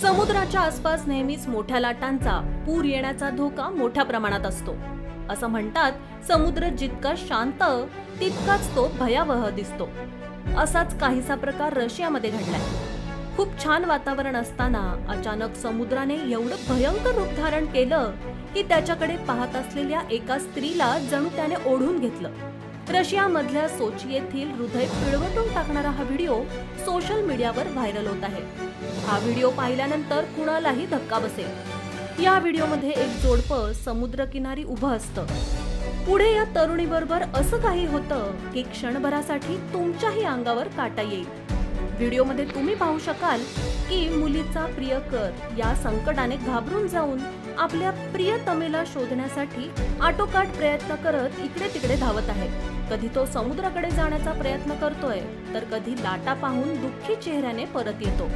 समुद्राच्या आसपास नेहमीच मोठ्या लाटांचा पूर येण्याचा धोका मोठ्या प्रमाणात असतो। असं म्हणतात, समुद्र जितका शांत तितकाच तो भयावह दिसतो। असाच काहीसा प्रकार रशियामध्ये घडलाय। खूप छान वातावरण असताना अचानक समुद्राने एवढं भयंकर रूप धारण केलं की त्याच्याकडे पाहत असलेल्या एका स्त्रीला जणू त्याने ओढून घेतलं। रशियामधल्या सोची येथील हृदय पिळवटून टाकणारा हा व्हिडिओ सोशल मीडियावर व्हायरल होत आहे। हा व्हिडिओ पाहिल्यानंतर कुणालाही धक्का बसेल। या व्हिडिओमध्ये एक जोडपं समुद्रकिनारी उभं असतं। पुढे या तरुणीबरोबर असं काही होतं की क्षणभरासाठी तुमच्याही अंगावर काटा येईल। व्हिडिओमध्ये तुम्ही पाहू शकाल की मुलीचा प्रियकर या संकटाने घाबरून जाऊन आपल्या प्रियतमेला शोधण्यासाठी आटोकाट प्रयत्न करत इकडे तिकडे धावत आहे। कधी तो समुद्राकडे जाण्याचा प्रयत्न करतोय तर कधी लाटा पाहून दुःखी चेहऱ्याने परत येतो।